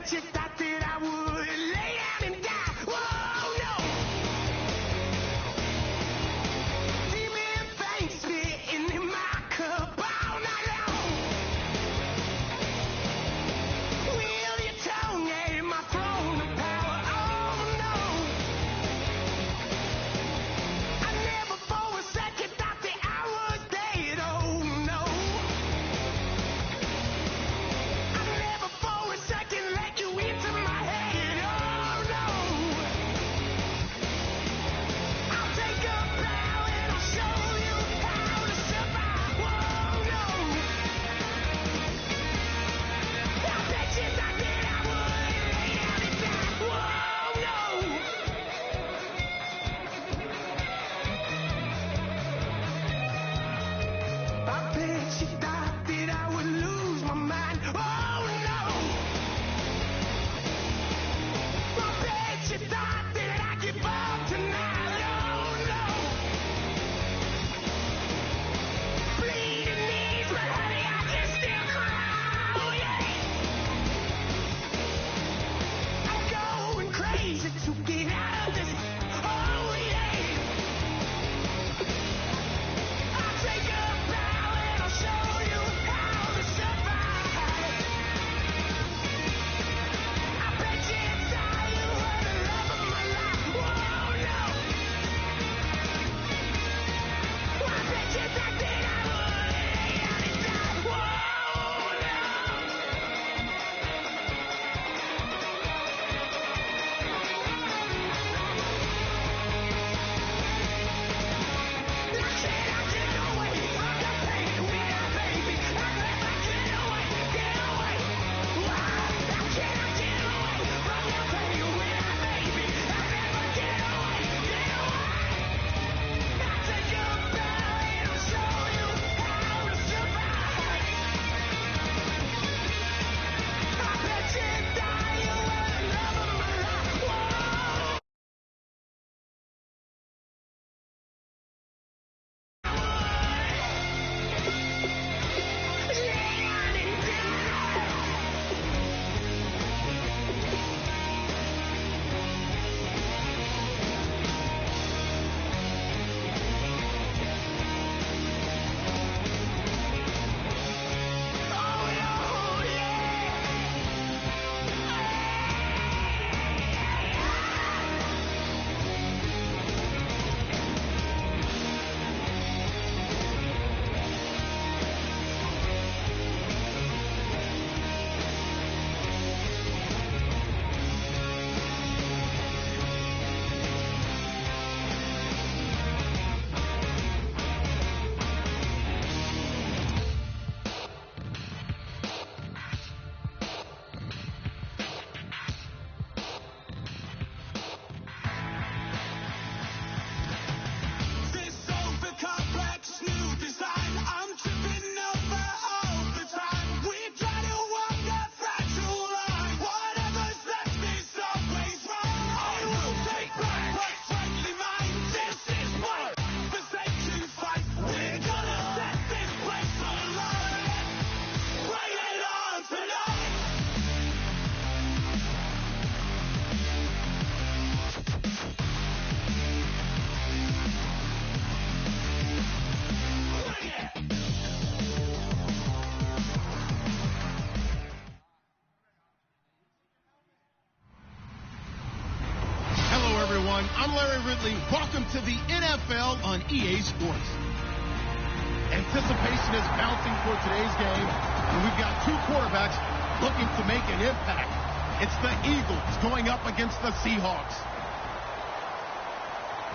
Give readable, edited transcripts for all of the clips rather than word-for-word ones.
bet you thought that I would lay down and die. Whoa, no. Demon things spitting in my cup all night long. Wheel your tongue at my throne of power. Oh, no. I never for a second thought that I was dead. Oh, no. I never for a second let you into my head. Oh, no. I'll take a bow and I'll show you how to survive. Whoa, no. I bet you thought that I would lay down and die. Whoa, no. I bet you thought that I would lose my mind. Oh, no. I bet you thought that I'd give up tonight. Oh, no. Bleeding knees, but honey, I can still cry. Oh, yeah. I'm going crazy to get out of this. Oh, yeah. I'll take a bow and I'll show you how to survive. I bet you thought you were the love of my life. Whoa, no. I bet you thought that I would lay down and die. Whoa, no. I cannot get away from the pain when I, baby. I never get away. Why? I cannot get away from the pain when I, baby. I never get away. I take a bow and I'll show you how to survive. I bet you thought you were the love of my life. Whoa. This over complex new design, I'm tripping over all the time. We try to walk that fragile line. Whatever's left is always right. I will take back what's rightly mine. This is what the sake to fight. We're gonna set this place alight. Bring it on tonight. Bring it. Hello, everyone. I'm Larry Ridley. Welcome to the NFL on EA Sports. Anticipation is mounting for today's game, and we've got two quarterbacks looking to make an impact. It's the Eagles going up against the Seahawks.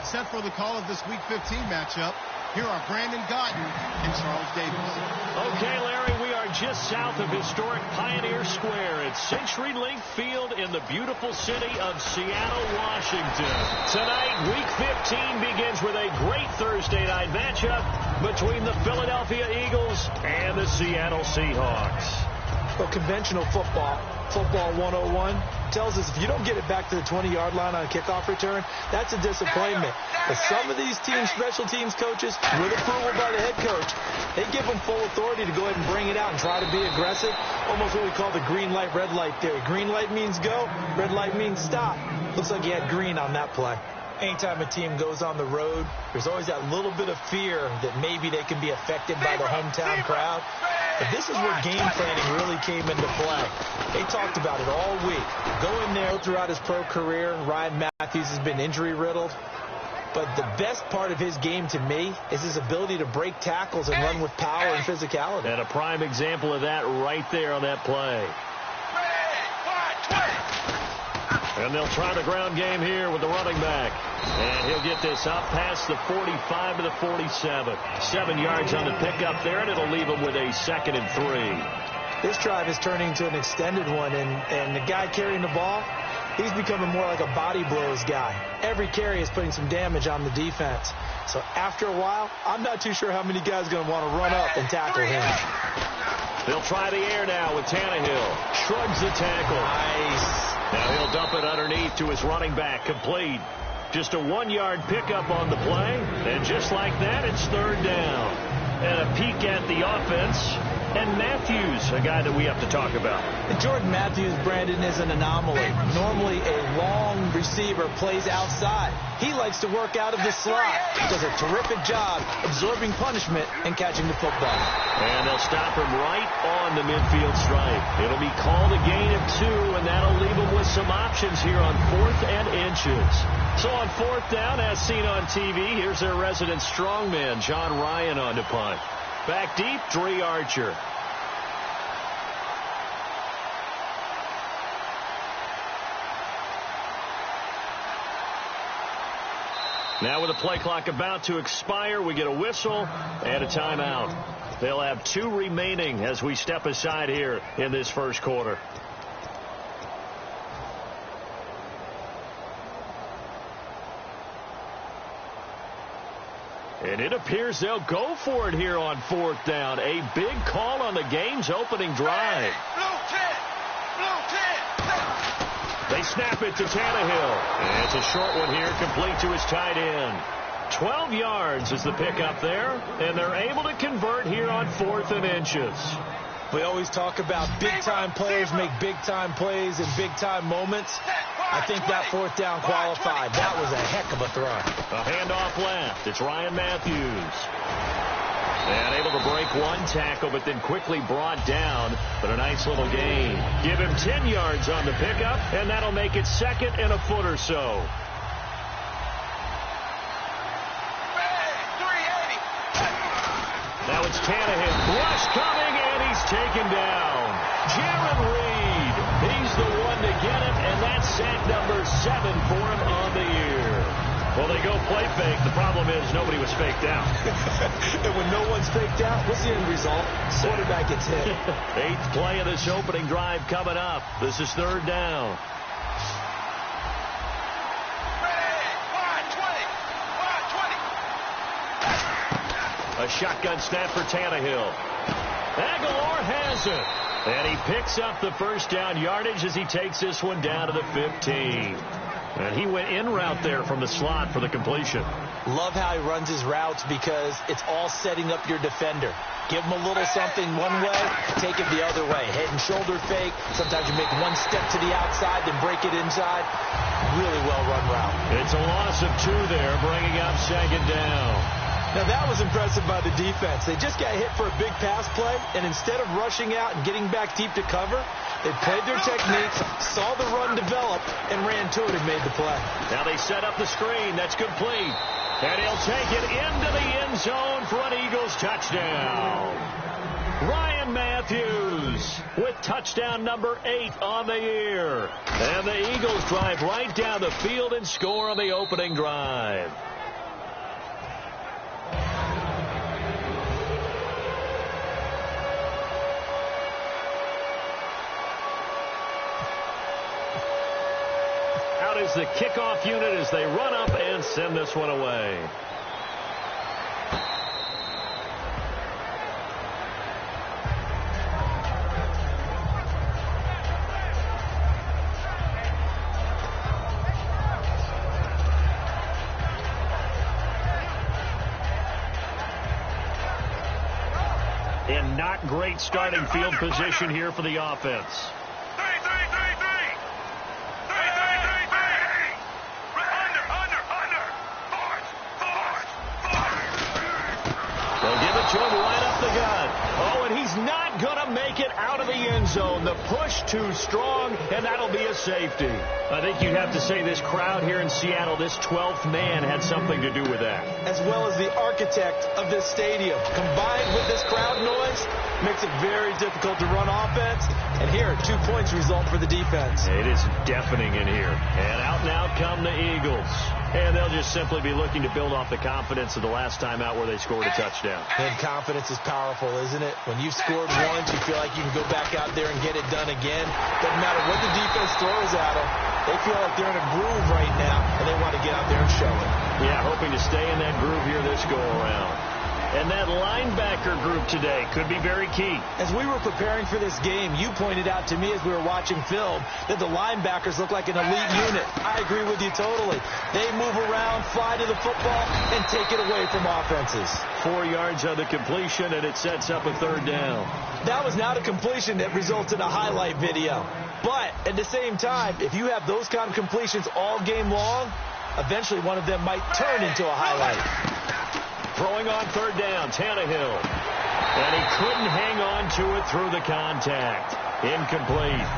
Set for the call of this Week 15 matchup, here are Brandon Gotten and Charles Davis. Okay, Larry, we are just south of historic Pioneer Square at Century Link Field in the beautiful city of Seattle, Washington. Tonight, Week 15 begins with a great Thursday night matchup between the Philadelphia Eagles and the Seattle Seahawks. Well, conventional football 101, tells us if you don't get it back to the 20-yard line on a kickoff return, that's a disappointment. But some of these special teams coaches, with approval by the head coach, they give them full authority to go ahead and bring it out and try to be aggressive, almost what we call the green light, red light theory. Green light means go, red light means stop. Looks like he had green on that play. Anytime a team goes on the road, there's always that little bit of fear that maybe they can be affected by the hometown crowd. But this is where game planning really came into play. They talked about it all week. Go in there throughout his pro career. Ryan Matthews has been injury-riddled. But the best part of his game to me is his ability to break tackles and run with power and physicality. And a prime example of that right there on that play. And they'll try the ground game here with the running back. And he'll get this up past the 45 to the 47. 7 yards on the pickup there, and it'll leave him with a 2nd and 3. This drive is turning into an extended one, and the guy carrying the ball, he's becoming more like a body blows guy. Every carry is putting some damage on the defense. So after a while, I'm not too sure how many guys are going to want to run up and tackle him. They'll try the air now with Tannehill. Shrugs the tackle. Nice. Now he'll dump it underneath to his running back. Complete. Just a 1-yard pickup on the play. And just like that, it's 3rd down. And a peek at the offense. And Matthews, a guy that we have to talk about. Jordan Matthews, Brandon, is an anomaly. Normally a long receiver plays outside. He likes to work out of the slot. Does a terrific job absorbing punishment and catching the football. And they'll stop him right on the midfield stripe. It'll be called a gain of 2, and that'll leave him with some options here on 4th and inches. So on 4th down, as seen on TV, here's their resident strongman, John Ryan, on to punt. Back deep, Dre Archer. Now with the play clock about to expire, we get a whistle and a timeout. They'll have 2 remaining as we step aside here in this first quarter. And it appears they'll go for it here on 4th down. A big call on the game's opening drive. They snap it to Tannehill. And it's a short one here, complete to his tight end. 12 yards is the pickup there, and they're able to convert here on 4th and inches. We always talk about big-time players make big-time plays in big-time moments. I think that 4th down qualified. That was a heck of a throw. A handoff left. It's Ryan Matthews. And able to break 1 tackle, but then quickly brought down. But a nice little gain. Give him 10 yards on the pickup, and that'll make it 2nd and a foot or so. Now it's Tannehill. Rush coming, and he's taken down. Jaron Reed. He's the one to get him, and that's sack number 7 for him on the year. Well, they go play fake. The problem is nobody was faked out. And when no one's faked out, what's the end result? Quarterback gets hit. 8th play of this opening drive coming up. This is 3rd down. A shotgun snap for Tannehill. Aguilar has it. And he picks up the 1st down yardage as he takes this one down to the 15. And he went in route there from the slot for the completion. Love how he runs his routes because it's all setting up your defender. Give him a little something one way, take it the other way. Head and shoulder fake. Sometimes you make 1 step to the outside, then break it inside. Really well-run route. It's a loss of 2 there, bringing up 2nd down. Now, that was impressive by the defense. They just got hit for a big pass play, and instead of rushing out and getting back deep to cover, they played their techniques, saw the run develop, and ran to it and made the play. Now they set up the screen. That's complete. And he'll take it into the end zone for an Eagles touchdown. Ryan Matthews with touchdown number 8 on the year. And the Eagles drive right down the field and score on the opening drive. Out is the kickoff unit as they run up and send this one away. not great starting field position here for the offense. They'll give it to him right up the gut. Oh, and he's not going to make it out of the end zone. The push too strong, and that'll be a safety. I think you'd have to say this crowd here in Seattle, this 12th man, had something to do with that. As well as the architect of this stadium. Combined with this crowd noise, makes it very difficult to run offense. And here, 2 points result for the defense. It is deafening in here. And out come the Eagles. And they'll just simply be looking to build off the confidence of the last time out where they scored a touchdown. And confidence is powerful, isn't it? When you've scored once, you feel like you can go back out there and get it done again. Doesn't matter what the defense throws at them. They feel like they're in a groove right now, and they want to get out there and show it. Yeah, hoping to stay in that groove here this go-around. And that linebacker group today could be very key. As we were preparing for this game, you pointed out to me as we were watching film that the linebackers look like an elite unit. I agree with you totally. They move around, fly to the football, and take it away from offenses. 4 yards on the completion, and it sets up a third down. That was not a completion that results in a highlight video. But at the same time, if you have those kind of completions all game long, eventually one of them might turn into a highlight. Throwing on third down, Tannehill. And he couldn't hang on to it through the contact. Incomplete.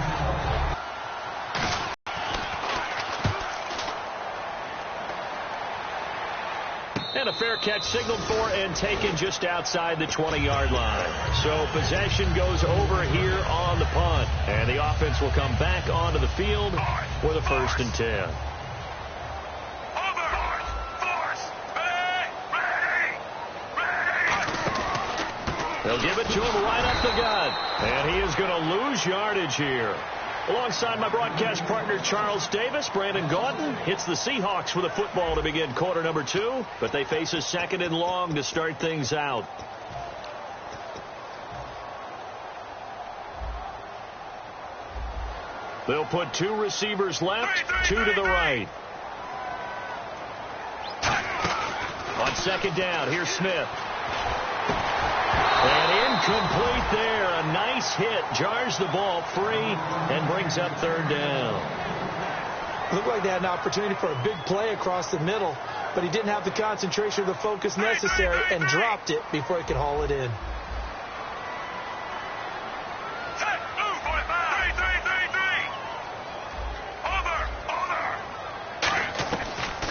And a fair catch signaled for and taken just outside the 20-yard line. So possession goes over here on the punt. And the offense will come back onto the field for the 1st and 10. They'll give it to him right up the gut. And he is going to lose yardage here. Alongside my broadcast partner, Charles Davis, Brandon Gaudin hits the Seahawks with a football to begin quarter number 2. But they face a 2nd and long to start things out. They'll put 2 receivers left, 2 to the right. On 2nd down, here's Smith. And incomplete there. A nice hit. Jars the ball free and brings up 3rd down. Looked like they had an opportunity for a big play across the middle, but he didn't have the concentration or the focus necessary and dropped it before he could haul it in.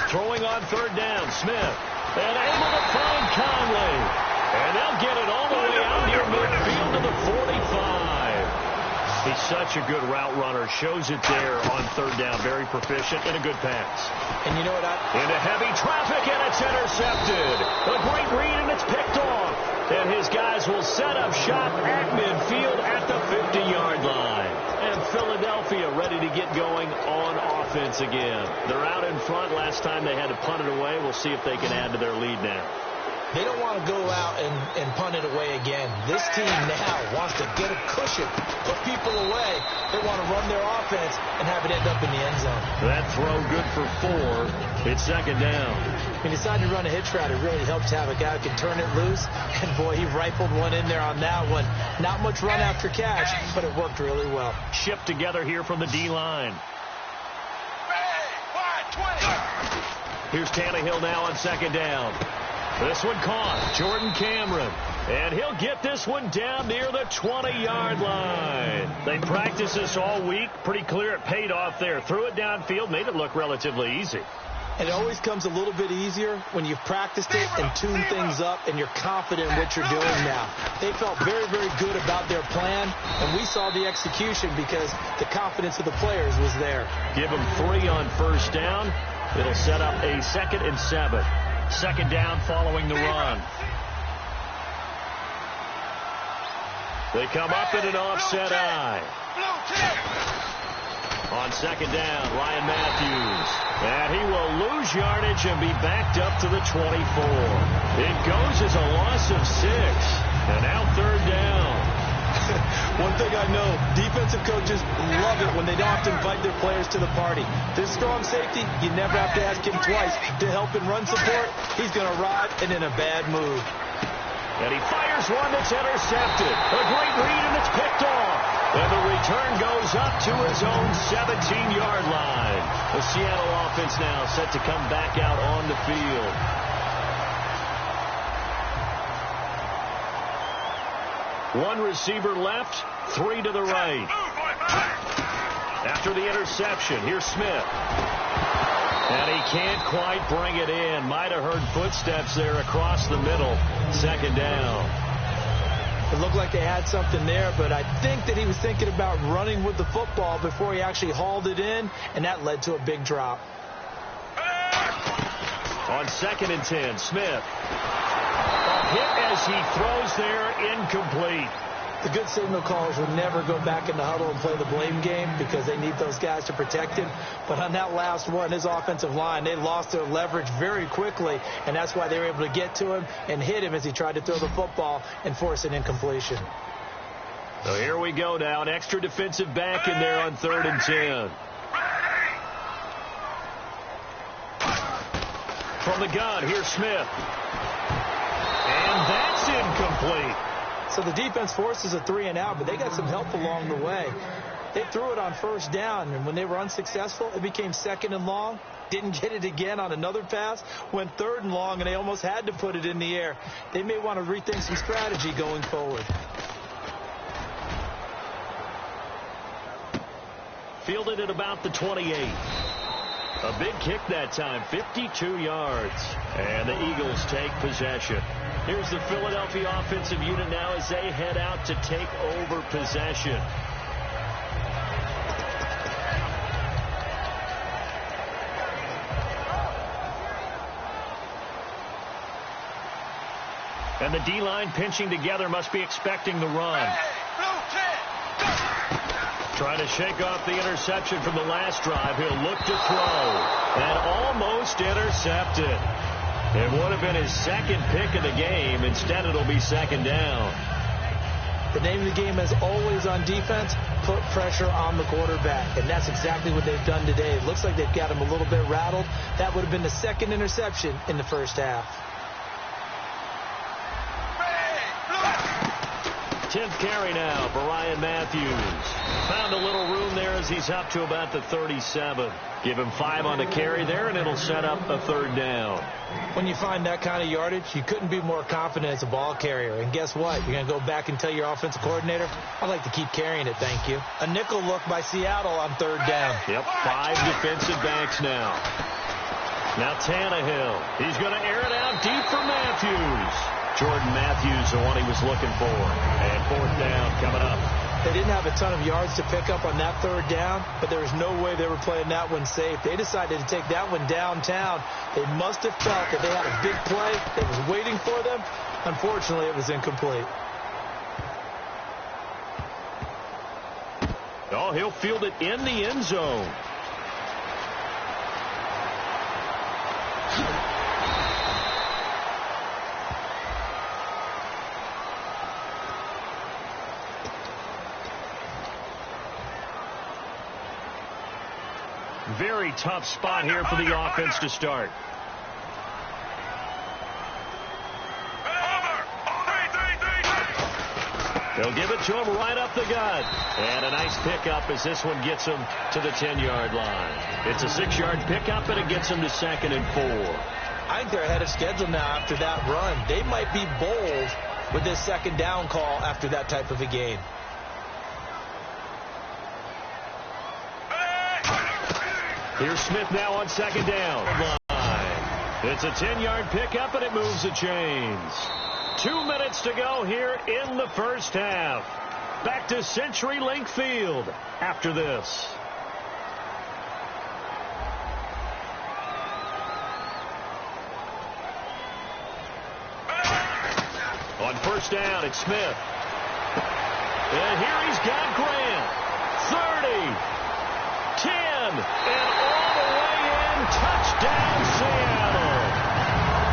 Throwing on 3rd down, Smith. And able to find Conley. And they'll get it all the way out near midfield to the 45. He's such a good route runner. Shows it there on 3rd down. Very proficient and a good pass. And you know what? Into heavy traffic, and it's intercepted. A great read, and it's picked off. And his guys will set up shop at midfield at the 50-yard line. And Philadelphia ready to get going on offense again. They're out in front. Last time they had to punt it away. We'll see if they can add to their lead now. They don't want to go out and punt it away again. This team now wants to get a cushion, put people away. They want to run their offense and have it end up in the end zone. That throw good for 4. It's 2nd down. He decided to run a hitch route. It really helps to have a guy who can turn it loose. And, boy, he rifled one in there on that one. Not much run after catch, but it worked really well. Shipped together here from the D-line. Here's Tannehill now on 2nd down. This one caught. Jordan Cameron. And he'll get this one down near the 20-yard line. They practiced this all week. Pretty clear it paid off there. Threw it downfield, made it look relatively easy. And it always comes a little bit easier when you've practiced it and tuned things up and you're confident in what you're doing now. They felt very, very good about their plan, and we saw the execution because the confidence of the players was there. Give them 3 on 1st down. It'll set up a 2nd and 7. 2nd down following the run. They come up in an offset eye. On 2nd down, Ryan Matthews. And he will lose yardage and be backed up to the 24. It goes as a loss of 6. And now 3rd down. One thing I know, defensive coaches love it when they don't have to invite their players to the party. This strong safety, you never have to ask him twice to help in run support. He's going to ride and in a bad mood. And he fires one that's intercepted. A great read, and it's picked off. And the return goes up to his own 17-yard line. The Seattle offense now set to come back out on the field. One receiver left, three to the right. After the interception, here's Smith. And he can't quite bring it in. Might have heard footsteps there across the middle. Second down. It looked like they had something there, but I think that he was thinking about running with the football before he actually hauled it in, and that led to a big drop. On 2nd and 10, Smith. A hit as he throws there, incomplete. The good signal callers will never go back in the huddle and play the blame game because they need those guys to protect him. But on that last one, his offensive line, they lost their leverage very quickly, and that's why they were able to get to him and hit him as he tried to throw the football and force an incompletion. So here we go now, an extra defensive back in there on 3rd and 10. From the gun, here's Smith. And that's incomplete. So the defense forces a 3-and-out, but they got some help along the way. They threw it on 1st down, and when they were unsuccessful, it became 2nd and long. Didn't get it again on another pass. Went 3rd and long, and they almost had to put it in the air. They may want to rethink some strategy going forward. Fielded at about the 28. A big kick that time, 52 yards. And the Eagles take possession. Here's the Philadelphia offensive unit now as they head out to take over possession. And the D-line pinching together, must be expecting the run. Trying to shake off the interception from the last drive. He'll look to throw. And almost intercepted. It would have been his 2nd pick of the game. Instead, it'll be 2nd down. The name of the game is always on defense, put pressure on the quarterback. And that's exactly what they've done today. It looks like they've got him a little bit rattled. That would have been the 2nd interception in the first half. 10th carry now for Ryan Matthews. Found a little room there as he's up to about the 37. Give him 5 on the carry there, and it'll set up a 3rd down. When you find that kind of yardage, you couldn't be more confident as a ball carrier. And guess what? You're going to go back and tell your offensive coordinator, I'd like to keep carrying it, thank you. A nickel look by Seattle on 3rd down. Yep, 5 defensive backs now. Now Tannehill. He's going to air it out deep for Matthews. Jordan Matthews, the one he was looking for. And 4th down coming up. They didn't have a ton of yards to pick up on that 3rd down, but there was no way they were playing that one safe. They decided to take that one downtown. They must have felt that they had a big play that was waiting for them. Unfortunately, it was incomplete. Oh, he'll field it in the end zone. Very tough spot here for the offense to start. They'll give it to him right up the gut. And a nice pickup as this one gets him to the 10-yard line. It's a 6-yard pickup, and it gets him to 2nd and 4. I think they're ahead of schedule now after that run. They might be bold with this 2nd down call after that type of a game. Here's Smith now on 2nd down. It's a 10-yard pickup, and it moves the chains. 2 minutes to go here in the first half. Back to CenturyLink Field after this. On 1st down, it's Smith. And here he's got Grant. 30. 10. And all the way in. Touchdown, Seattle.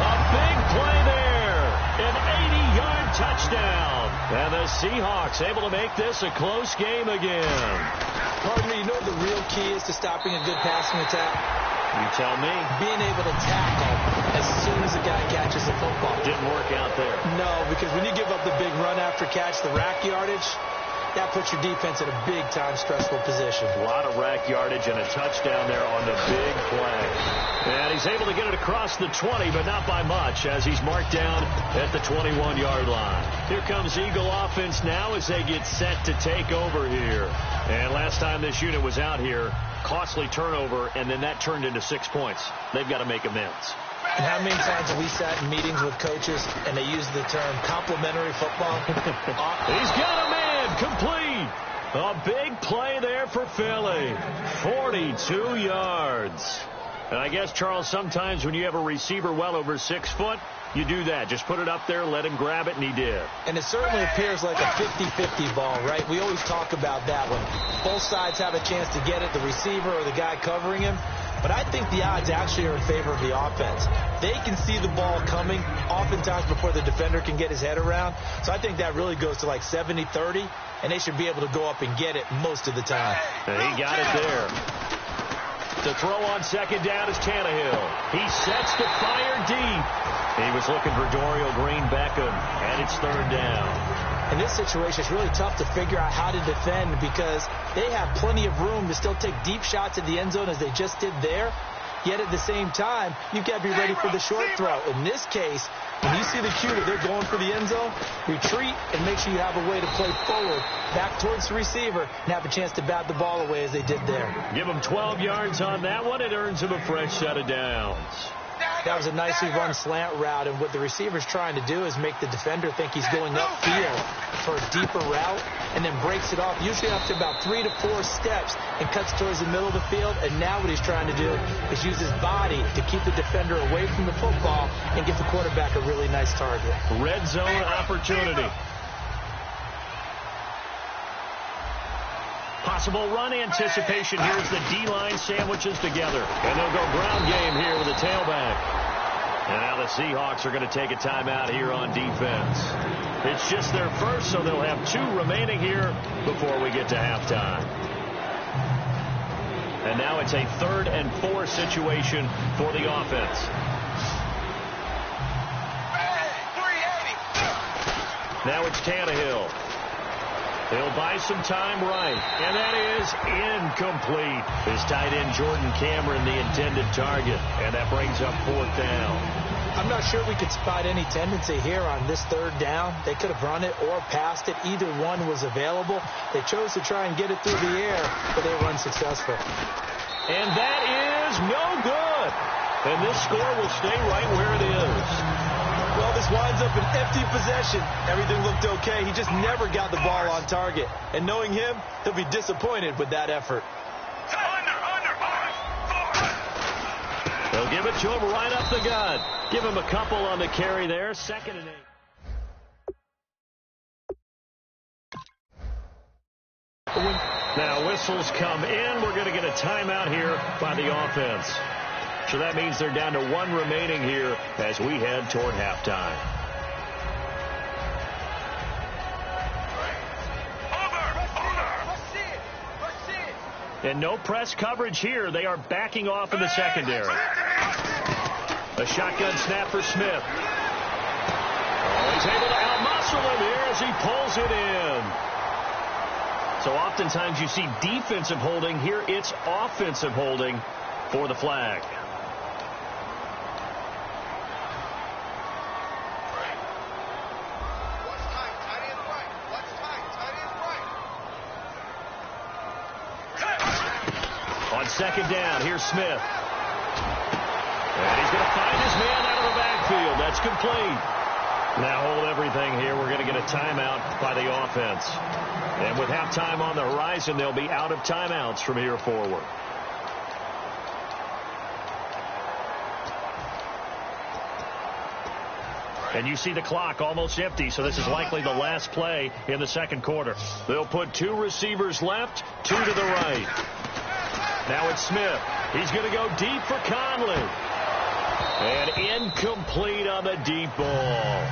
A big play there. An 80-yard touchdown. And the Seahawks able to make this a close game again. Partner, you know what the real key is to stopping a good passing attack? You tell me. Being able to tackle as soon as the guy catches the football. Didn't work out there. No, because when you give up the big run after catch, the rack yardage, that puts your defense in a big-time stressful position. A lot of rack yardage and a touchdown there on the big play. And he's able to get it across the 20, but not by much, as he's marked down at the 21-yard line. Here comes Eagle offense now as they get set to take over here. And last time this unit was out here, costly turnover, and then that turned into 6 points. They've got to make amends. And how many times have we sat in meetings with coaches and they use the term complementary football? He's got a man complete. A big play there for Philly. 42 yards. And I guess, Charles, sometimes when you have a receiver well over 6 foot, you do that. Just put it up there, let him grab it, and he did. And it certainly appears like a 50-50 ball, right? We always talk about that one. Both sides have a chance to get it, the receiver or the guy covering him. But I think the odds actually are in favor of the offense. They can see the ball coming oftentimes before the defender can get his head around. So I think that really goes to like 70-30, and they should be able to go up and get it most of the time. And he got it there. To throw on second down is Tannehill. He sets to fire deep. He was looking for Dorial Green-Beckham, and it's third down. In this situation, it's really tough to figure out how to defend because they have plenty of room to still take deep shots at the end zone as they just did there. Yet at the same time, you've got to be ready for the short throw. In this case, when you see the cue that they're going for the end zone, retreat and make sure you have a way to play forward, back towards the receiver, and have a chance to bat the ball away as they did there. Give them 12 yards on that one. It earns them a fresh set of downs. That was a nicely run slant route, and what the receiver's trying to do is make the defender think he's going upfield for a deeper route, and then breaks it off, usually after about 3 to 4 steps, and cuts towards the middle of the field. And now what he's trying to do is use his body to keep the defender away from the football and give the quarterback a really nice target. Red zone opportunity. Possible run anticipation. Here's the D-line sandwiches together. And they'll go ground game here with a tailback. And now the Seahawks are going to take a timeout here on defense. It's just their first, so they'll have 2 remaining here before we get to halftime. And now it's a 3rd and 4 situation for the offense. Now it's Tannehill. He'll buy some time right. And that is incomplete. His tight end, Jordan Cameron, the intended target. And that brings up 4th down. I'm not sure we could spot any tendency here on this 3rd down. They could have run it or passed it. Either one was available. They chose to try and get it through the air, but they were unsuccessful. And that is no good. And this score will stay right where it is. Well, this winds up an empty possession. Everything looked okay. He just never got the ball on target. And knowing him, he'll be disappointed with that effort. They'll give it to him right up the gut. Give him a couple on the carry there. 2nd and 8. Now whistles come in. We're going to get a timeout here by the offense. So that means they're down to 1 remaining here as we head toward halftime. And no press coverage here. They are backing off in the secondary. A shotgun snap for Smith. Oh, he's able to outmuscle him here as he pulls it in. So oftentimes you see defensive holding. Here it's offensive holding for the flag. On 2nd down, here's Smith. And he's going to find his man out of the backfield. That's complete. Now hold everything here. We're going to get a timeout by the offense. And with halftime on the horizon, they'll be out of timeouts from here forward. And you see the clock almost empty, so this is likely the last play in the 2nd quarter. They'll put 2 receivers left, 2 to the right. Now it's Smith. He's going to go deep for Conley. And incomplete on the deep ball.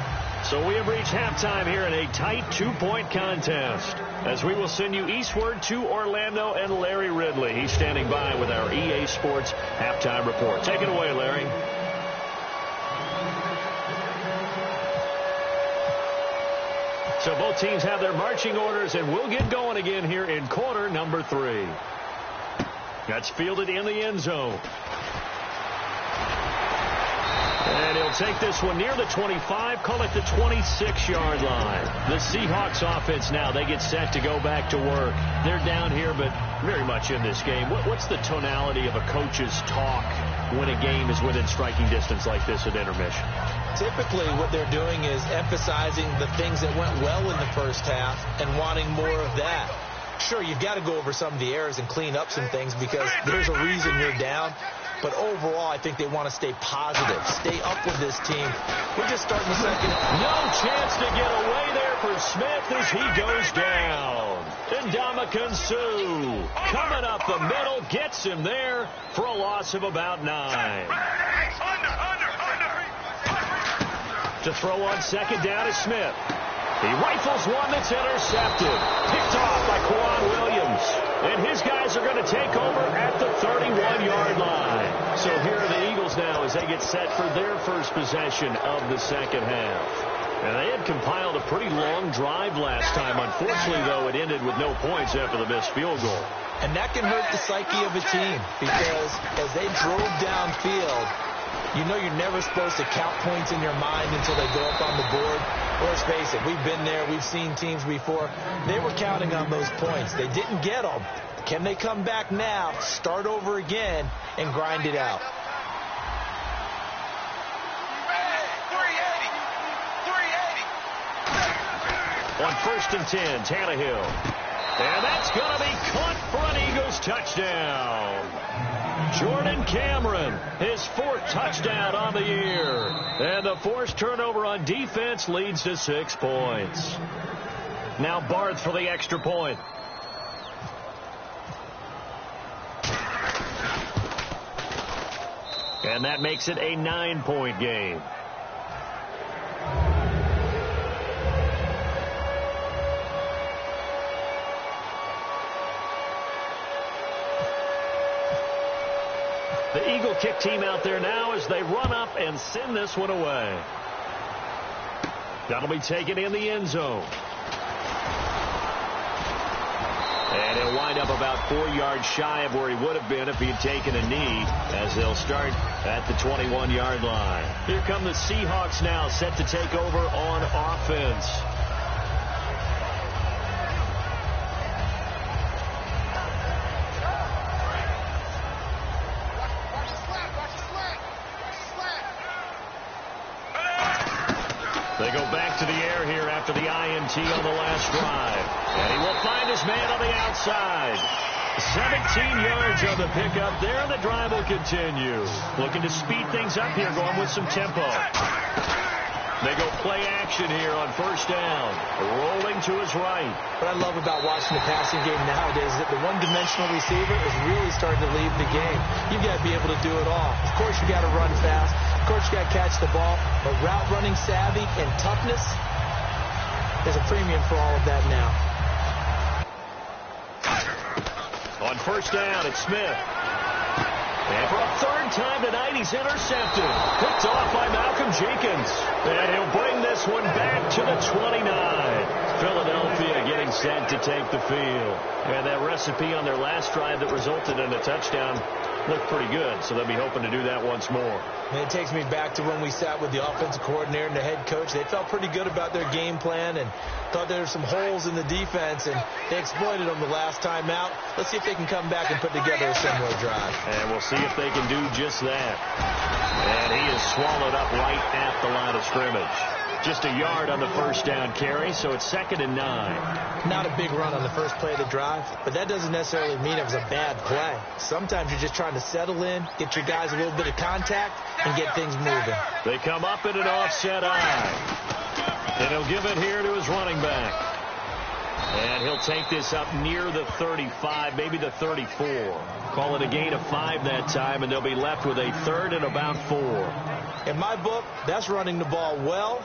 So we have reached halftime here in a tight 2-point contest. As we will send you eastward to Orlando and Larry Ridley. He's standing by with our EA Sports halftime report. Take it away, Larry. So both teams have their marching orders, and we'll get going again here in quarter number 3. That's fielded in the end zone. And he'll take this one near the 25, call it the 26-yard line. The Seahawks offense now, they get set to go back to work. They're down here, but very much in this game. What's the tonality of a coach's talk when a game is within striking distance like this at intermission? Typically, what they're doing is emphasizing the things that went well in the first half and wanting more of that. Sure, you've got to go over some of the errors and clean up some things because there's a reason you're down. But overall, I think they want to stay positive, stay up with this team. We're just starting the second. No chance to get away there for Smith as he goes down. Ndamukong Suh coming up the middle, gets him there for a loss of about 9. To throw on second down is Smith. He rifles one that's intercepted. Picked off by Quan Williams. And his guys are going to take over at the 31-yard line. So here are the Eagles now as they get set for their first possession of the second half. And they had compiled a pretty long drive last time. Unfortunately, though, it ended with no points after the missed field goal. And that can hurt the psyche of a team because as they drove downfield, you know you're never supposed to count points in your mind until they go up on the board. Let's face it, we've been there. We've seen teams before. They were counting on those points. They didn't get them. Can they come back now, start over again, and grind it out? On 1st and 10, Tannehill. And that's going to be caught for an Eagles touchdown. Jordan Cameron, his 4th touchdown on the year. And the forced turnover on defense leads to 6 points. Now Barth for the extra point. And that makes it a 9-point game. The Eagle kick team out there now as they run up and send this one away. That'll be taken in the end zone. And he'll wind up about 4 yards shy of where he would have been if he had taken a knee, as they'll start at the 21-yard line. Here come the Seahawks now, set to take over on offense. They go back to the air here after the INT on the last drive. And he will find his man on the outside. 17 yards on the pickup there, and the drive will continue. Looking to speed things up here, going with some tempo. They go play action here on 1st down. Rolling to his right. What I love about watching the passing game nowadays is that the one-dimensional receiver is really starting to leave the game. You've got to be able to do it all. Of course, you got to run fast. Of course, you got to catch the ball. But route running savvy and toughness, there's a premium for all of that now. On 1st down, it's Smith. And for a 3rd time tonight, he's intercepted. Picked off by Malcolm Jenkins. And he'll bring this one back to the 29. Philadelphia getting set to take the field. And that recipe on their last drive that resulted in a touchdown looked pretty good, so they'll be hoping to do that once more. And it takes me back to when we sat with the offensive coordinator and the head coach. They felt pretty good about their game plan and thought there were some holes in the defense, and they exploited them the last time out. Let's see if they can come back and put together a similar drive. And we'll see if they can do just that. And he is swallowed up right at the line of scrimmage. Just a yard on the 1st down carry, so it's 2nd and 9. Not a big run on the first play of the drive, but that doesn't necessarily mean it was a bad play. Sometimes you're just trying to settle in, get your guys a little bit of contact, and get things moving. They come up in an offset eye. And he'll give it here to his running back. And he'll take this up near the 35, maybe the 34. Call it a gain of 5 that time, and they'll be left with a 3rd and about 4. In my book, that's running the ball well,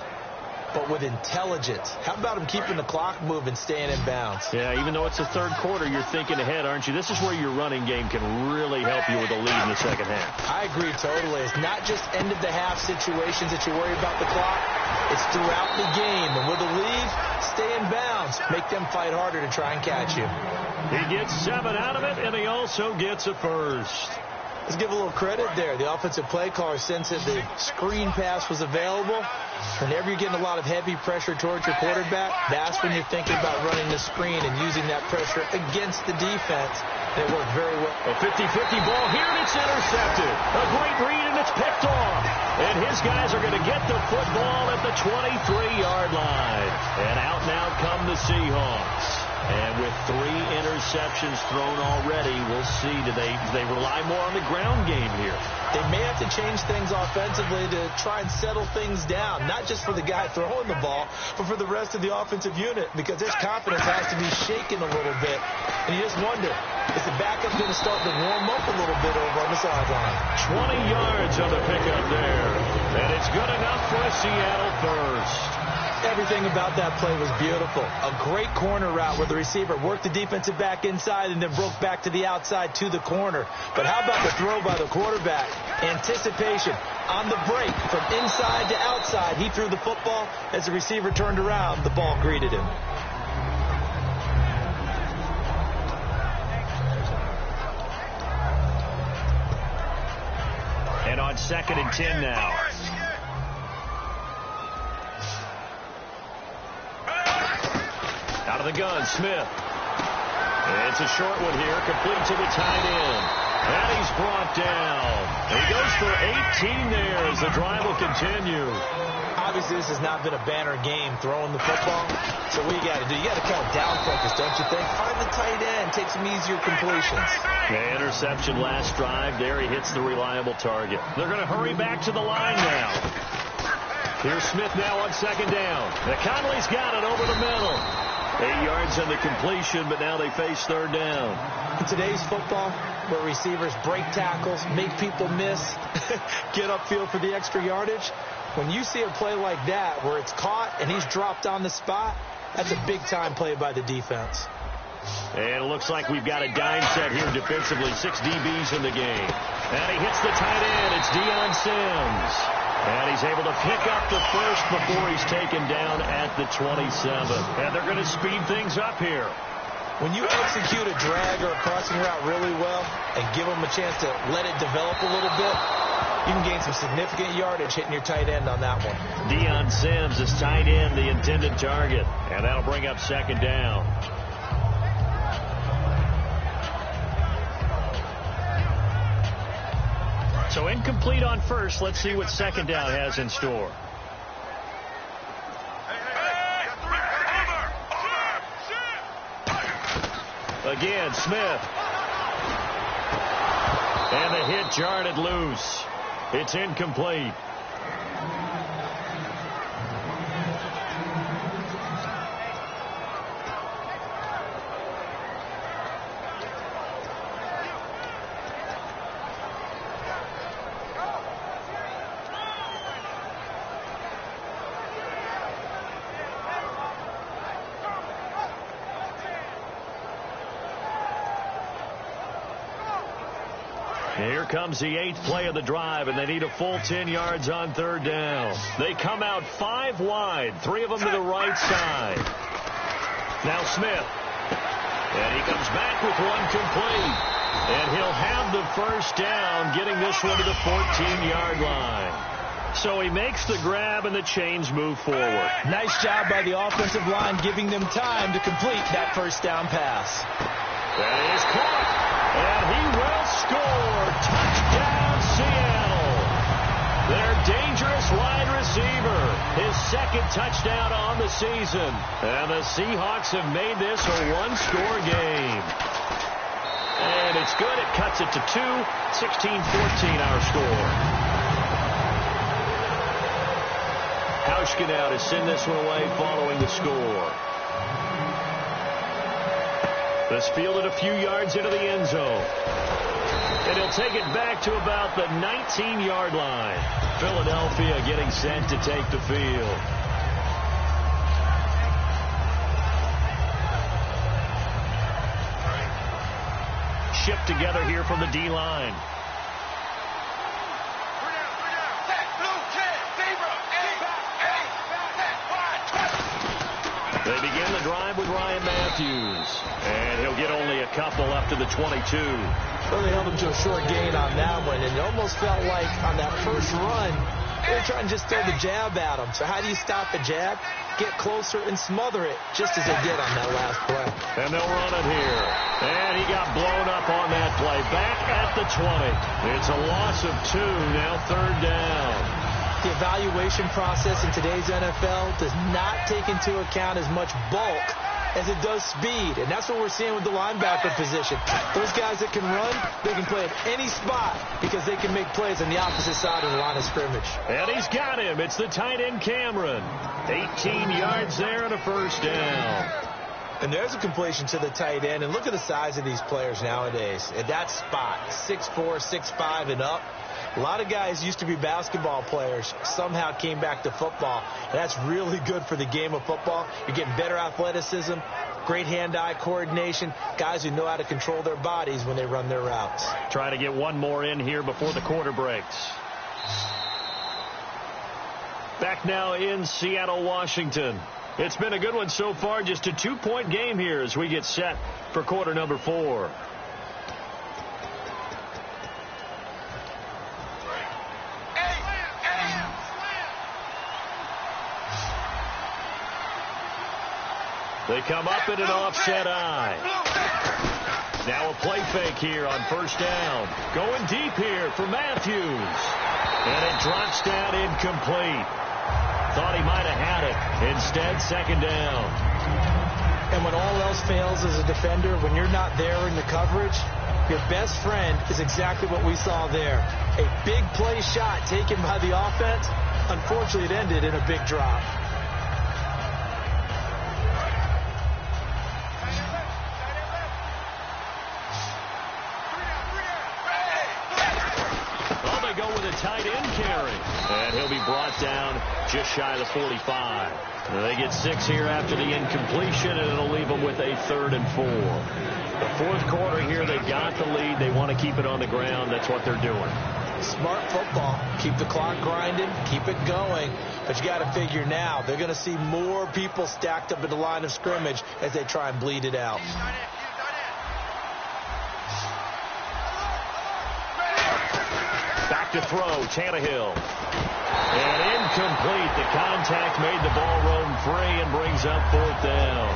but with intelligence. How about him keeping the clock moving, staying in bounds? Yeah, even though it's the 3rd quarter, you're thinking ahead, aren't you? This is where your running game can really help you with a lead in the second half. I agree totally. It's not just end-of-the-half situations that you worry about the clock. It's throughout the game. And with a lead, stay in bounds. Make them fight harder to try and catch you. He gets 7 out of it, and he also gets a first. Let's give a little credit there. The offensive play caller sensed that the screen pass was available. Whenever you're getting a lot of heavy pressure towards your quarterback, that's when you're thinking about running the screen and using that pressure against the defense. And it worked very well. A 50-50 ball here, and it's intercepted. A great read, and it's picked off. And his guys are going to get the football at the 23-yard line. And out now come the Seahawks. And with 3 interceptions thrown already, we'll see. Do they rely more on the ground game here? They may have to change things offensively to try and settle things down, not just for the guy throwing the ball, but for the rest of the offensive unit, because his confidence has to be shaken a little bit. And you just wonder, is the backup going to start to warm up a little bit over on the sideline? 20 yards on the pickup there. And it's good enough for a Seattle first. Everything about that play was beautiful. A great corner route where the receiver worked the defensive back inside and then broke back to the outside to the corner. But how about the throw by the quarterback? Anticipation on the break from inside to outside. He threw the football. As the receiver turned around, the ball greeted him. And on 2nd and 10 now. Out of the gun, Smith. It's a short one here, complete to the tight end. And he's brought down. He goes for 18 there as the drive will continue. Obviously, this has not been a banner game throwing the football. So what you got to do, you got to kind of down focus, don't you think? Find the tight end, take some easier completions. The interception last drive there. He hits the reliable target. They're going to hurry back to the line now. Here's Smith now on 2nd down. Conley's got it over the middle. 8 yards on the completion, but now they face 3rd down. In today's football, where receivers break tackles, make people miss, get upfield for the extra yardage, when you see a play like that where it's caught and he's dropped on the spot, that's a big-time play by the defense. And it looks like we've got a dime set here defensively. 6 DBs in the game. And he hits the tight end. It's Deion Sims. And he's able to pick up the first before he's taken down at the 27. And they're going to speed things up here. When you execute a drag or a crossing route really well and give them a chance to let it develop a little bit, you can gain some significant yardage hitting your tight end on that one. Deion Sims is tight end, the intended target. And that'll bring up 2nd down. So incomplete on first. Let's see what 2nd down has in store. Again, Smith. And the hit jarred it loose. It's incomplete. Here comes the 8th play of the drive, and they need a full 10 yards on 3rd down. They come out 5 wide, 3 of them to the right side. Now Smith. And he comes back with one complete. And he'll have the first down, getting this one to the 14-yard line. So he makes the grab, and the chains move forward. Nice job by the offensive line, giving them time to complete that first down pass. That is caught. And he will score. Touchdown, Seattle. Their dangerous wide receiver. His 2nd touchdown on the season. And the Seahawks have made this a 1-score game. And it's good. It cuts it to 2. 16-14 our score. Hauschka now to send this one away following the score. This fielded a few yards into the end zone. And he'll take it back to about the 19-yard line. Philadelphia getting set to take the field. Shipped together here from the D-line. They begin the drive with Ryan Matthews. And he'll get only a couple up to the 22. Well, they held him to a short gain on that one, and it almost felt like on that first run, they were trying to just throw the jab at him. So how do you stop a jab? Get closer and smother it, just as they did on that last play. And they'll run it here. And he got blown up on that play. Back at the 20. It's a loss of 2, now 3rd down. The evaluation process in today's NFL does not take into account as much bulk as it does speed, and that's what we're seeing with the linebacker position. Those guys that can run, they can play at any spot because they can make plays on the opposite side of the line of scrimmage. And he's got him. It's the tight end Cameron. 18 yards there and a 1st down. And there's a completion to the tight end, and look at the size of these players nowadays. At that spot, 6'4", 6'5", and up. A lot of guys used to be basketball players, somehow came back to football, and that's really good for the game of football. You're getting better athleticism, great hand-eye coordination, guys who know how to control their bodies when they run their routes. Trying to get one more in here before the quarter breaks. Back now in Seattle, Washington. It's been a good one so far, just a 2-point game here as we get set for quarter number 4. They come up in an offset eye. Now a play fake here on 1st down. Going deep here for Matthews. And it drops down incomplete. Thought he might have had it. Instead, 2nd down. And when all else fails as a defender, when you're not there in the coverage, your best friend is exactly what we saw there. A big play shot taken by the offense. Unfortunately, it ended in a big drop. Tight end carry. And he'll be brought down just shy of the 45. They get 6 here after the incompletion, and it'll leave them with a 3rd and 4. The 4th quarter here, they've got the lead. They want to keep it on the ground. That's what they're doing. Smart football. Keep the clock grinding. Keep it going. But you got to figure now, they're going to see more people stacked up at the line of scrimmage as they try and bleed it out. Back to throw, Tannehill. And incomplete. The contact made the ball roam free and brings up 4th down.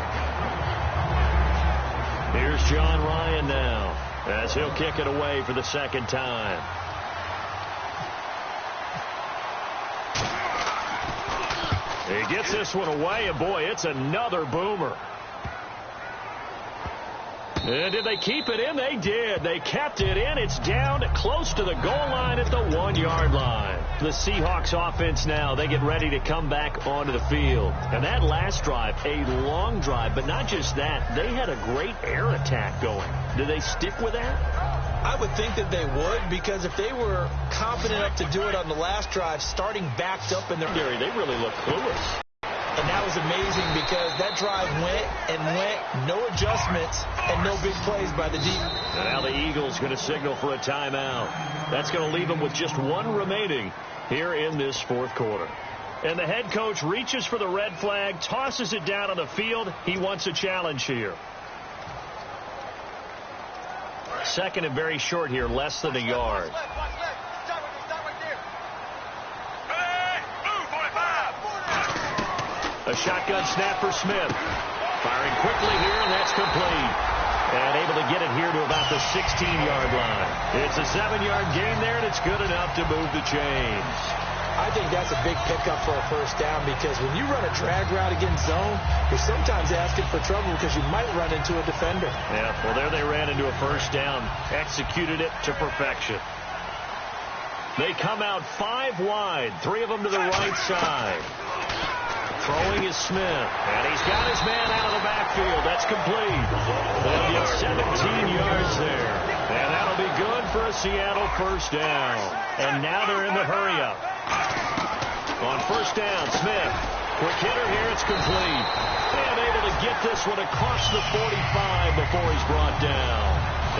Here's John Ryan now as he'll kick it away for the 2nd time. He gets this one away, and boy, it's another boomer. And did they keep it in? They did. They kept it in. It's down close to the goal line at the 1-yard line. The Seahawks offense now, they get ready to come back onto the field. And that last drive, a long drive, but not just that. They had a great air attack going. Did they stick with that? I would think that they would, because if they were confident enough to do it on the last drive, starting backed up in their area, they really looked clueless. And that was amazing because that drive went and went, no adjustments and no big plays by the deep. And now the Eagles going to signal for a timeout. That's going to leave them with just 1 remaining here in this 4th quarter. And the head coach reaches for the red flag, tosses it down on the field. He wants a challenge here. 2nd and very short here, less than a yard. A shotgun snap for Smith. Firing quickly here, and that's complete. And able to get it here to about the 16-yard line. It's a 7-yard gain there, and it's good enough to move the chains. I think that's a big pickup for a 1st down, because when you run a drag route against zone, you're sometimes asking for trouble because you might run into a defender. Yeah, well, there they ran into a 1st down. Executed it to perfection. They come out 5 wide, 3 of them to the right side. Throwing is Smith, and he's got his man out of the backfield. That's complete. They'll get 17 yards there, and that'll be good for a Seattle 1st down. And now they're in the hurry-up. On 1st down, Smith, quick hitter here, it's complete. And able to get this one across the 45 before he's brought down.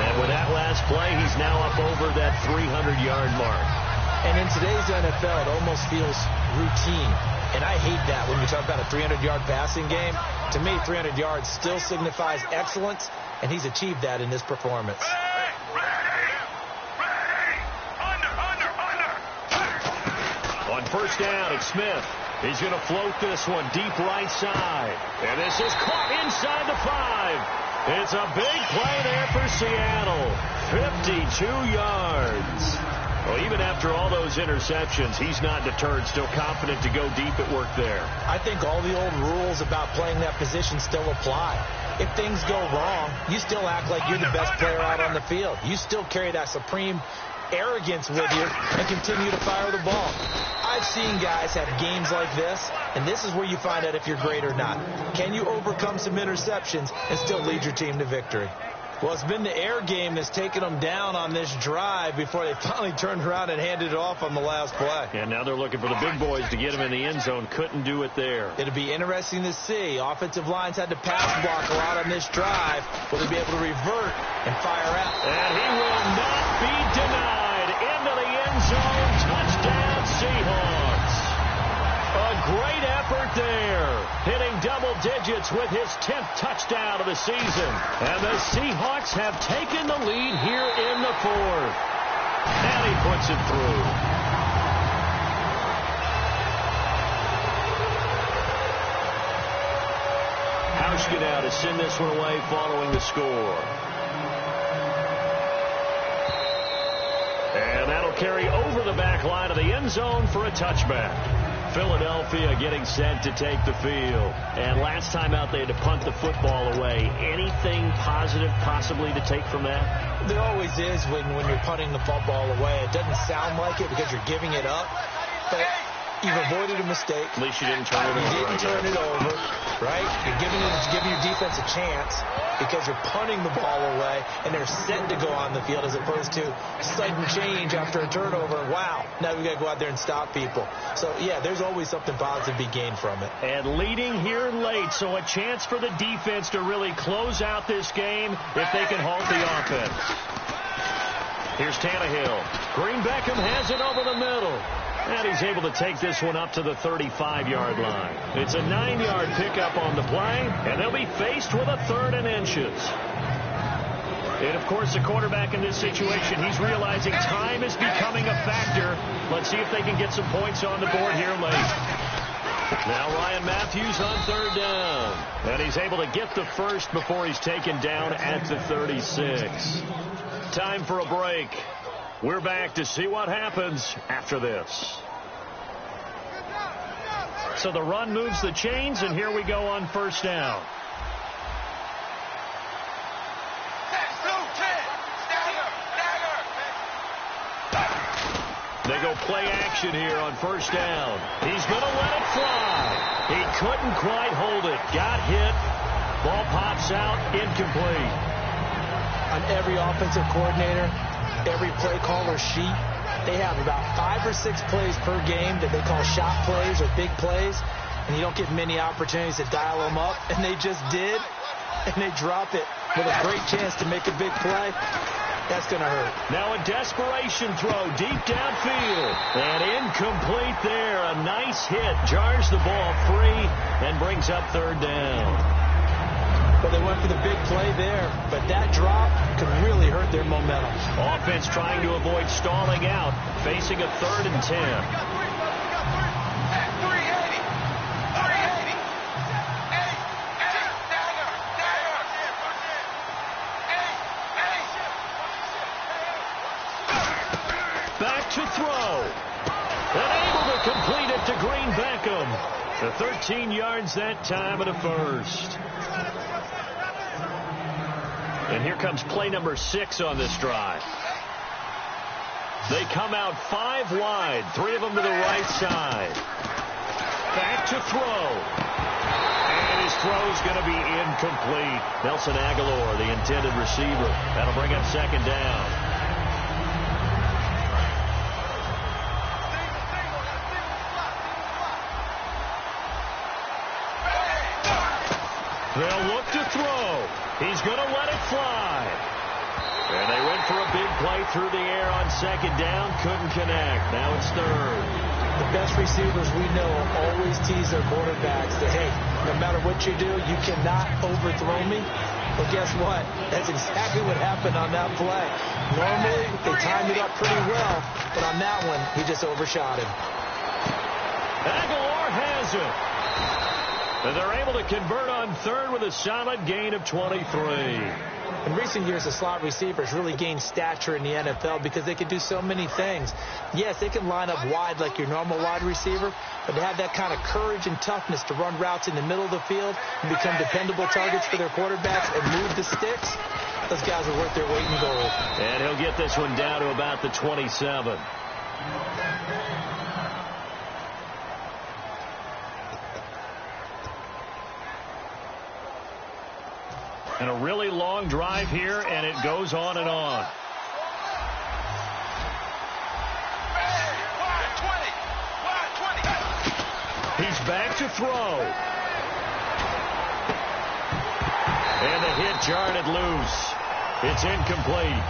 And with that last play, he's now up over that 300-yard mark. And in today's NFL, it almost feels routine. And I hate that when we talk about a 300-yard passing game. To me, 300 yards still signifies excellence, and he's achieved that in this performance. On first down, it's Smith. He's going to float this one deep right side. And this is caught inside the 5. It's a big play there for Seattle. 52 yards. Well, even after all those interceptions, he's not deterred, still confident to go deep at work there. I think all the old rules about playing that position still apply. If things go wrong, you still act like you're the best player out on the field. You still carry that supreme arrogance with you and continue to fire the ball. I've seen guys have games like this, and this is where you find out if you're great or not. Can you overcome some interceptions and still lead your team to victory? Well, it's been the air game that's taken them down on this drive before they finally turned around and handed it off on the last play. And now they're looking for the big boys to get them in the end zone. Couldn't do it there. It'll be interesting to see. Offensive lines had to pass block a lot on this drive. Will they be able to revert and fire out? And he will not be denied. Into the end zone. Touchdown, Seahawks. A great effort there. Hitting double digits with his 10th touchdown of the season. And the Seahawks have taken the lead here in the 4th. And he puts it through. Hauschka now to send this one away following the score. And that'll carry over the back line of the end zone for a touchback. Philadelphia getting set to take the field. And last time out, they had to punt the football away. Anything positive possibly to take from that? There always is when you're punting the football away. It doesn't sound like it because you're giving it up. But you've avoided a mistake. At least you didn't turn it over. You didn't turn it over, right? You're giving your defense a chance because you're punting the ball away, and they're set to go on the field as opposed to sudden change after a turnover. Wow, now we got to go out there and stop people. So, yeah, there's always something positive to be gained from it. And leading here late, so a chance for the defense to really close out this game if they can halt the offense. Here's Tannehill. Green Beckham has it over the middle. And he's able to take this one up to the 35-yard line. It's a 9-yard pickup on the play, and they'll be faced with a 3rd and inches. And, of course, the quarterback in this situation, he's realizing time is becoming a factor. Let's see if they can get some points on the board here late. Now Ryan Matthews on 3rd down. And he's able to get the first before he's taken down at the 36. Time for a break. We're back to see what happens after this. So the run moves the chains, and here we go on first down. They go play action here on first down. He's going to let it fly. He couldn't quite hold it. Got hit. Ball pops out. Incomplete. On every offensive coordinator, every play caller sheet, they have about 5 or 6 plays per game that they call shot plays or big plays, and you don't get many opportunities to dial them up, and they just did, and they drop it with a great chance to make a big play. That's going to hurt. Now a desperation throw deep downfield, and incomplete there. A nice hit, jars the ball free, and brings up 3rd down. Well, they went for the big play there, but that drop could really hurt their momentum. Offense trying to avoid stalling out, facing a 3rd and 10. Back to throw. And able to complete it to Green Beckham. The 13 yards that time and a first. And here comes play number 6 on this drive. They come out 5 wide, 3 of them to the right side. Back to throw. And his throw's going to be incomplete. Nelson Aguilar, the intended receiver. That'll bring up 2nd down. They'll look to throw. He's going to let it fly. And they went for a big play through the air on 2nd down. Couldn't connect. Now it's 3rd. The best receivers we know always tease their quarterbacks that, hey, no matter what you do, you cannot overthrow me. Well, guess what? That's exactly what happened on that play. Normally, they timed it up pretty well, but on that one, he just overshot him. Aguilar has it. And they're able to convert on third with a solid gain of 23. In recent years, the slot receivers really gained stature in the NFL because they can do so many things. Yes, they can line up wide like your normal wide receiver, but to have that kind of courage and toughness to run routes in the middle of the field and become dependable targets for their quarterbacks and move the sticks, those guys are worth their weight in gold. And he'll get this one down to about the 27. And a really long drive here, and it goes on and on. He's back to throw. And the hit jarred it loose. It's incomplete.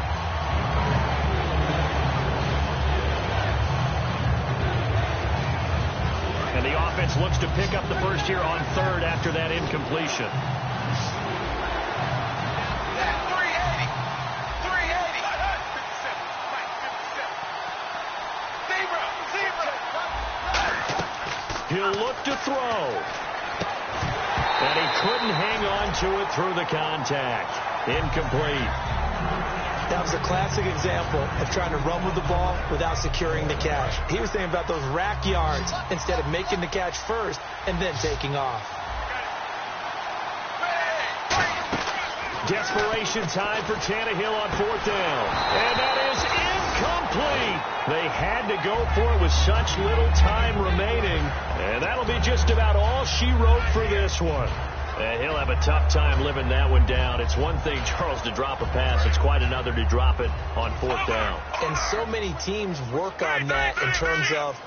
And the offense looks to pick up the first here on third after that incompletion. He'll look to throw. And he couldn't hang on to it through the contact. Incomplete. That was a classic example of trying to run with the ball without securing the catch. He was thinking about those rack yards instead of making the catch first and then taking off. Desperation time for Tannehill on fourth down. And that is incomplete. They had to go for it with such little time remaining. And that'll be just about all she wrote for this one. And he'll have a tough time living that one down. It's one thing, Charles, to drop a pass. It's quite another to drop it on fourth down. And so many teams work on that in terms of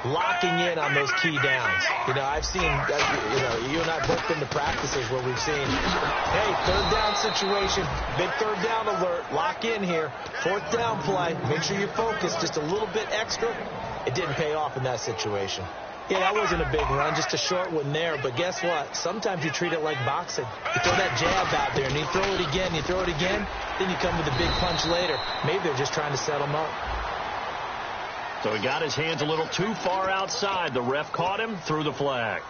locking in on those key downs. You know, I've seen, you and I both been to practices where we've seen, hey, third down situation, big third down alert, lock in here, fourth down play, make sure you focus just a little bit extra. It didn't pay off in that situation. Yeah, that wasn't a big run, just a short one there, but guess what? Sometimes you treat it like boxing. You throw that jab out there, and you throw it again, then you come with a big punch later. Maybe they're just trying to set them up. So he got his hands a little too far outside. The ref caught him, threw the flag.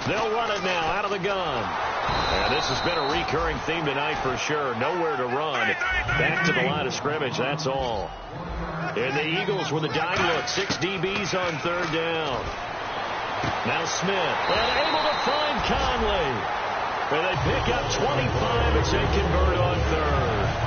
They'll run it now out of the gun. And this has been a recurring theme tonight for sure. Nowhere to run. Back to the line of scrimmage, that's all. And the Eagles with a dime look. 6 DBs on third down. Now Smith. And able to find Conley. And they pick up 25 as they convert on third.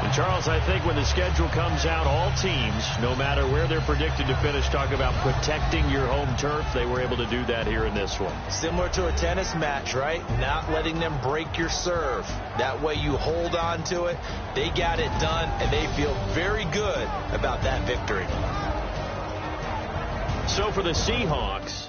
And Charles, I think when the schedule comes out, all teams, no matter where they're predicted to finish, talk about protecting your home turf. They were able to do that here in this one. Similar to a tennis match, right? Not letting them break your serve. That way you hold on to it. They got it done, and they feel very good about that victory. So for the Seahawks,